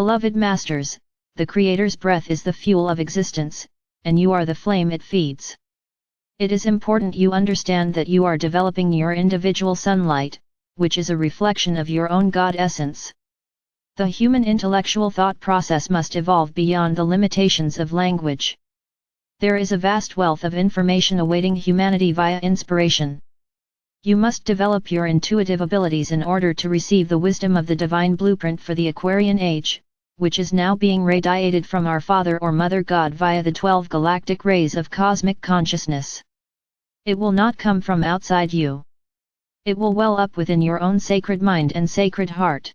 Beloved Masters, the Creator's breath is the fuel of existence, and you are the flame it feeds. It is important you understand that you are developing your individual sunlight, which is a reflection of your own God essence. The human intellectual thought process must evolve beyond the limitations of language. There is a vast wealth of information awaiting humanity via inspiration. You must develop your intuitive abilities in order to receive the wisdom of the divine blueprint for the Aquarian Age, which is now being radiated from our Father or Mother God via the 12 galactic rays of cosmic consciousness. It will not come from outside you. It will well up within your own sacred mind and sacred heart.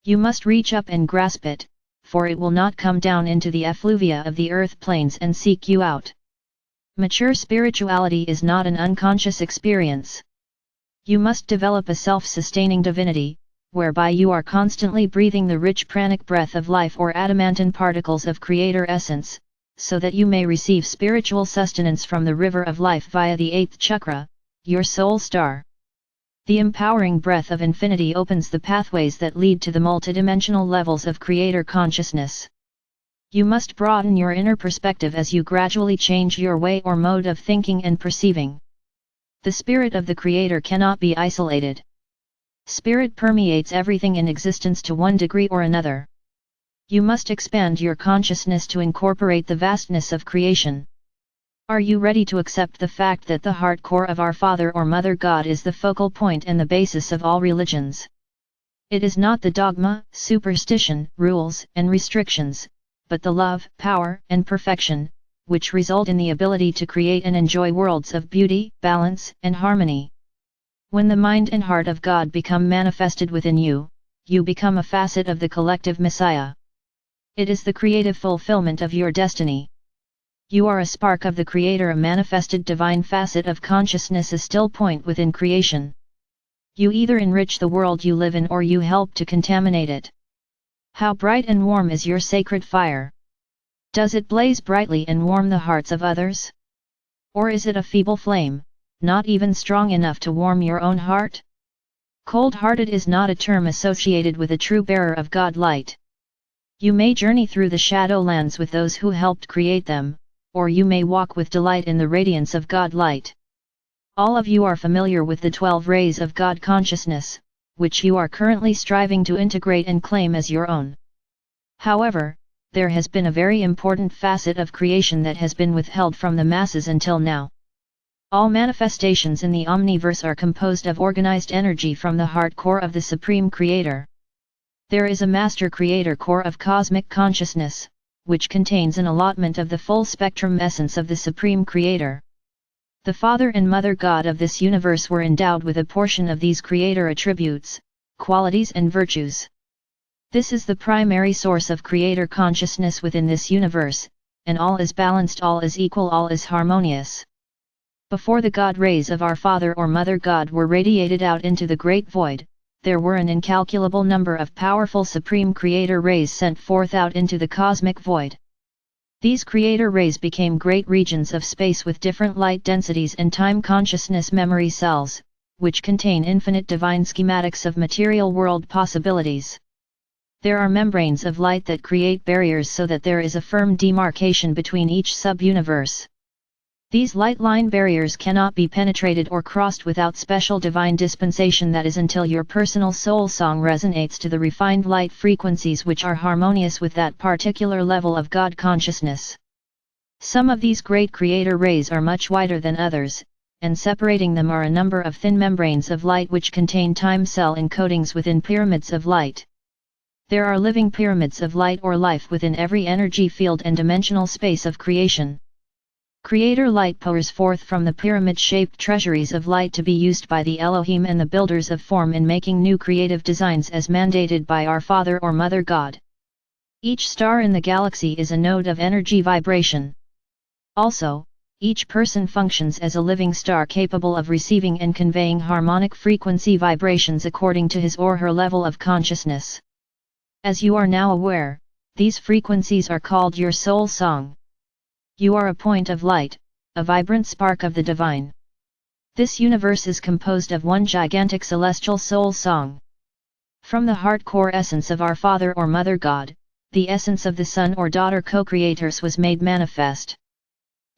You must reach up and grasp it, for it will not come down into the effluvia of the earth planes and seek you out. Mature spirituality is not an unconscious experience. You must develop a self-sustaining divinity, whereby you are constantly breathing the rich pranic breath of life or adamantine particles of Creator essence, so that you may receive spiritual sustenance from the river of life via the 8th chakra, your soul star. The empowering breath of infinity opens the pathways that lead to the multidimensional levels of Creator consciousness. You must broaden your inner perspective as you gradually change your way or mode of thinking and perceiving. The spirit of the Creator cannot be isolated. Spirit permeates everything in existence to one degree or another. You must expand your consciousness to incorporate the vastness of creation. Are you ready to accept the fact that the heart core of our Father or Mother God is the focal point and the basis of all religions? It is not the dogma, superstition, rules, and restrictions, but the love, power, and perfection, which result in the ability to create and enjoy worlds of beauty, balance, and harmony. When the mind and heart of God become manifested within you, you become a facet of the collective Messiah. It is the creative fulfillment of your destiny. You are a spark of the Creator, a manifested divine facet of consciousness, a still point within creation. You either enrich the world you live in or you help to contaminate it. How bright and warm is your sacred fire? Does it blaze brightly and warm the hearts of others? Or is it a feeble flame, not even strong enough to warm your own heart? Cold-hearted is not a term associated with a true bearer of God light. You may journey through the shadowlands with those who helped create them, or you may walk with delight in the radiance of God light. All of you are familiar with the 12 rays of God consciousness, which you are currently striving to integrate and claim as your own. However, there has been a very important facet of creation that has been withheld from the masses until now. All manifestations in the omniverse are composed of organized energy from the heart core of the Supreme Creator. There is a Master Creator core of cosmic consciousness, which contains an allotment of the full spectrum essence of the Supreme Creator. The Father and Mother God of this universe were endowed with a portion of these Creator attributes, qualities and virtues. This is the primary source of Creator consciousness within this universe, and all is balanced, all is equal, all is harmonious. Before the God rays of our Father or Mother God were radiated out into the great void, there were an incalculable number of powerful Supreme Creator rays sent forth out into the cosmic void. These Creator rays became great regions of space with different light densities and time consciousness memory cells, which contain infinite divine schematics of material world possibilities. There are membranes of light that create barriers so that there is a firm demarcation between each sub-universe. These light line barriers cannot be penetrated or crossed without special divine dispensation, that is until your personal soul song resonates to the refined light frequencies which are harmonious with that particular level of God consciousness. Some of these great Creator rays are much wider than others, and separating them are a number of thin membranes of light which contain time cell encodings within pyramids of light. There are living pyramids of light or life within every energy field and dimensional space of creation. Creator light pours forth from the pyramid-shaped treasuries of light to be used by the Elohim and the builders of form in making new creative designs as mandated by our Father or Mother God. Each star in the galaxy is a node of energy vibration. Also, each person functions as a living star capable of receiving and conveying harmonic frequency vibrations according to his or her level of consciousness. As you are now aware, these frequencies are called your soul song. You are a point of light, a vibrant spark of the divine. This universe is composed of one gigantic celestial soul song. From the heart core essence of our Father or Mother God, the essence of the son or daughter co-creators was made manifest.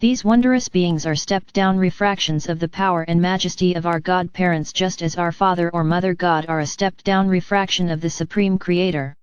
These wondrous beings are stepped-down refractions of the power and majesty of our God-parents, just as our Father or Mother God are a stepped-down refraction of the Supreme Creator.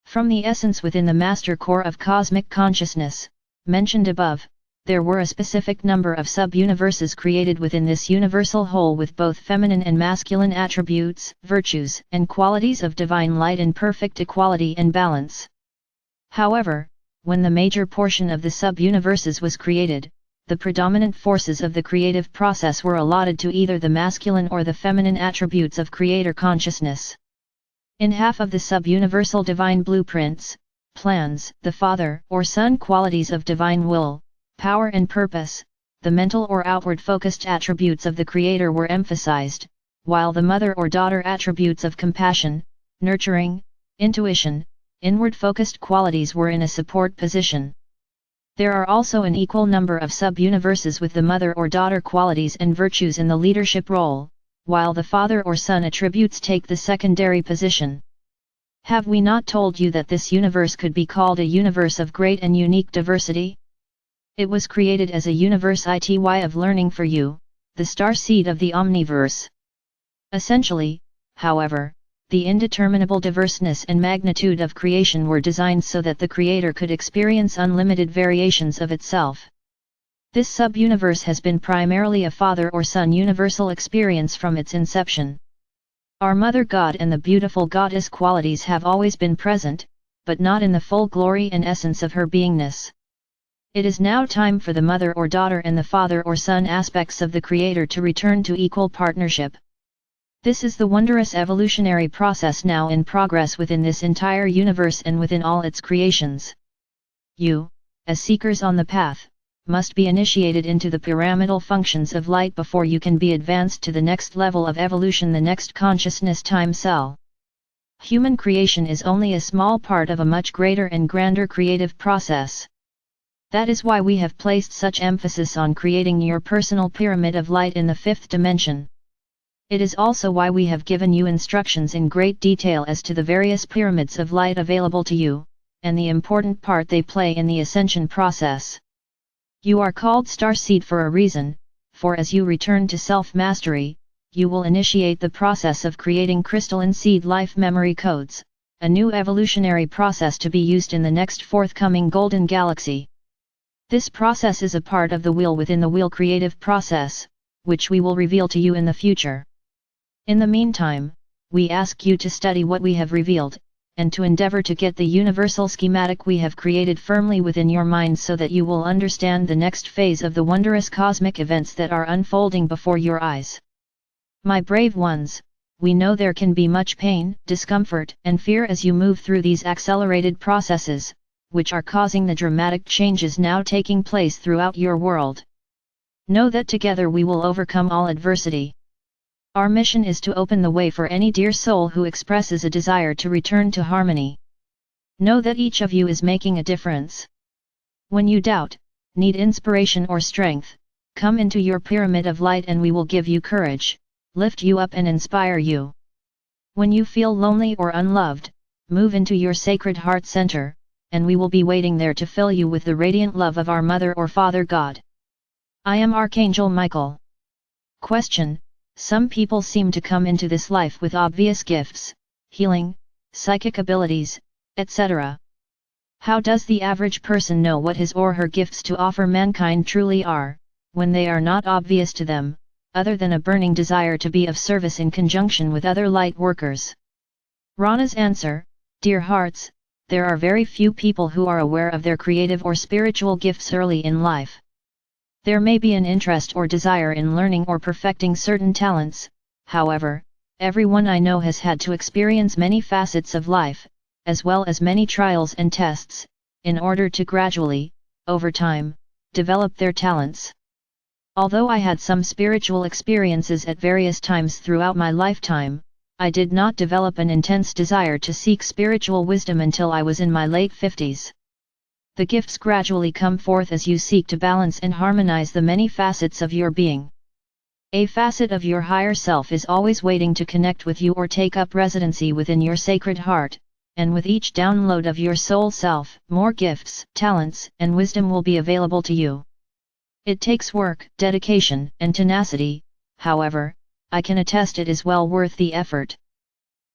From the essence within the master core of cosmic consciousness, mentioned above, there were a specific number of sub-universes created within this universal whole with both feminine and masculine attributes, virtues, and qualities of divine light in perfect equality and balance. However, when the major portion of the sub-universes was created, the predominant forces of the creative process were allotted to either the masculine or the feminine attributes of creator consciousness. In half of the sub-universal divine blueprints, plans, the father or son qualities of divine will, power and purpose, the mental or outward-focused attributes of the creator were emphasized, while the mother or daughter attributes of compassion, nurturing, intuition, inward-focused qualities were in a support position. There are also an equal number of sub-universes with the mother or daughter qualities and virtues in the leadership role, while the father or son attributes take the secondary position. Have we not told you that this universe could be called a universe of great and unique diversity? It was created as a universe ity of learning for you, the star seed of the omniverse. Essentially, however, the indeterminable diverseness and magnitude of creation were designed so that the creator could experience unlimited variations of itself. This sub-universe has been primarily a father or son universal experience from its inception. Our Mother God and the beautiful goddess qualities have always been present, but not in the full glory and essence of her beingness. It is now time for the mother or daughter and the father or son aspects of the creator to return to equal partnership. This is the wondrous evolutionary process now in progress within this entire universe and within all its creations. You, as seekers on the path, must be initiated into the pyramidal functions of light before you can be advanced to the next level of evolution, the next consciousness time cell. Human creation is only a small part of a much greater and grander creative process. That is why we have placed such emphasis on creating your personal pyramid of light in the fifth dimension. It is also why we have given you instructions in great detail as to the various pyramids of light available to you, and the important part they play in the ascension process. You are called starseed for a reason, for as you return to self-mastery, you will initiate the process of creating crystalline seed life memory codes, a new evolutionary process to be used in the next forthcoming golden galaxy. This process is a part of the wheel within the wheel creative process, which we will reveal to you in the future. In the meantime, we ask you to study what we have revealed, and to endeavor to get the universal schematic we have created firmly within your mind so that you will understand the next phase of the wondrous cosmic events that are unfolding before your eyes. My brave ones, we know there can be much pain, discomfort, and fear as you move through these accelerated processes, which are causing the dramatic changes now taking place throughout your world. Know that together we will overcome all adversity. Our mission is to open the way for any dear soul who expresses a desire to return to harmony. Know that each of you is making a difference. When you doubt, need inspiration or strength, come into your pyramid of light and we will give you courage, lift you up and inspire you. When you feel lonely or unloved, move into your sacred heart center, and we will be waiting there to fill you with the radiant love of our Mother or Father God. I am Archangel Michael. Question: some people seem to come into this life with obvious gifts, healing, psychic abilities, etc. How does the average person know what his or her gifts to offer mankind truly are, when they are not obvious to them, other than a burning desire to be of service in conjunction with other light workers? Rana's answer: dear hearts, there are very few people who are aware of their creative or spiritual gifts early in life. There may be an interest or desire in learning or perfecting certain talents, however, everyone I know has had to experience many facets of life, as well as many trials and tests, in order to gradually, over time, develop their talents. Although I had some spiritual experiences at various times throughout my lifetime, I did not develop an intense desire to seek spiritual wisdom until I was in my late 50s. The gifts gradually come forth as you seek to balance and harmonize the many facets of your being. A facet of your higher self is always waiting to connect with you or take up residency within your sacred heart, and with each download of your soul self, more gifts, talents, and wisdom will be available to you. It takes work, dedication, and tenacity, however, I can attest it is well worth the effort.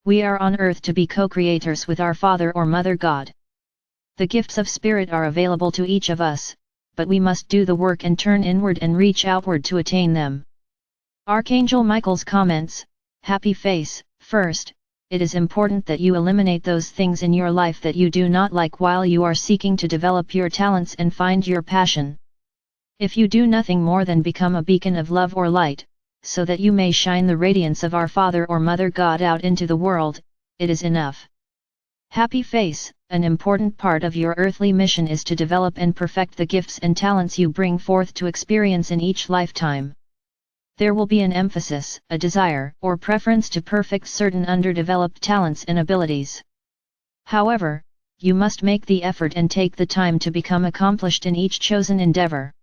We are on earth to be co-creators with our Father or Mother God. The gifts of Spirit are available to each of us, but we must do the work and turn inward and reach outward to attain them. Archangel Michael's comments, happy face. First, it is important that you eliminate those things in your life that you do not like while you are seeking to develop your talents and find your passion. If you do nothing more than become a beacon of love or light, so that you may shine the radiance of our Father or Mother God out into the world, it is enough. Happy face. An important part of your earthly mission is to develop and perfect the gifts and talents you bring forth to experience in each lifetime. There will be an emphasis, a desire, or preference to perfect certain underdeveloped talents and abilities. However, you must make the effort and take the time to become accomplished in each chosen endeavor.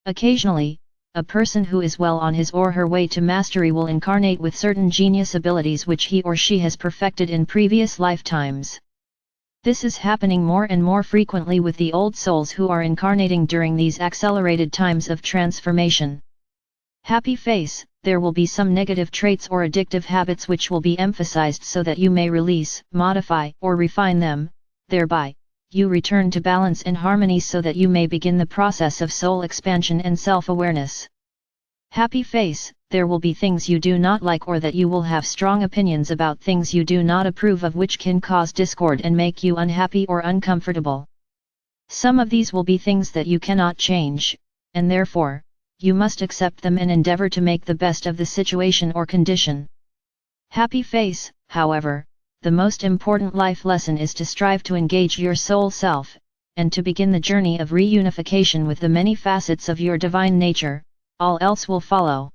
Occasionally, a person who is well on his or her way to mastery will incarnate with certain genius abilities which he or she has perfected in previous lifetimes. This is happening more and more frequently with the old souls who are incarnating during these accelerated times of transformation. Happy face. There will be some negative traits or addictive habits which will be emphasized so that you may release, modify, or refine them, thereby, you return to balance and harmony so that you may begin the process of soul expansion and self-awareness. Happy face. There will be things you do not like or that you will have strong opinions about, things you do not approve of which can cause discord and make you unhappy or uncomfortable. Some of these will be things that you cannot change, and therefore, you must accept them and endeavor to make the best of the situation or condition. Happy face. However, the most important life lesson is to strive to engage your soul self, and to begin the journey of reunification with the many facets of your divine nature. All else will follow.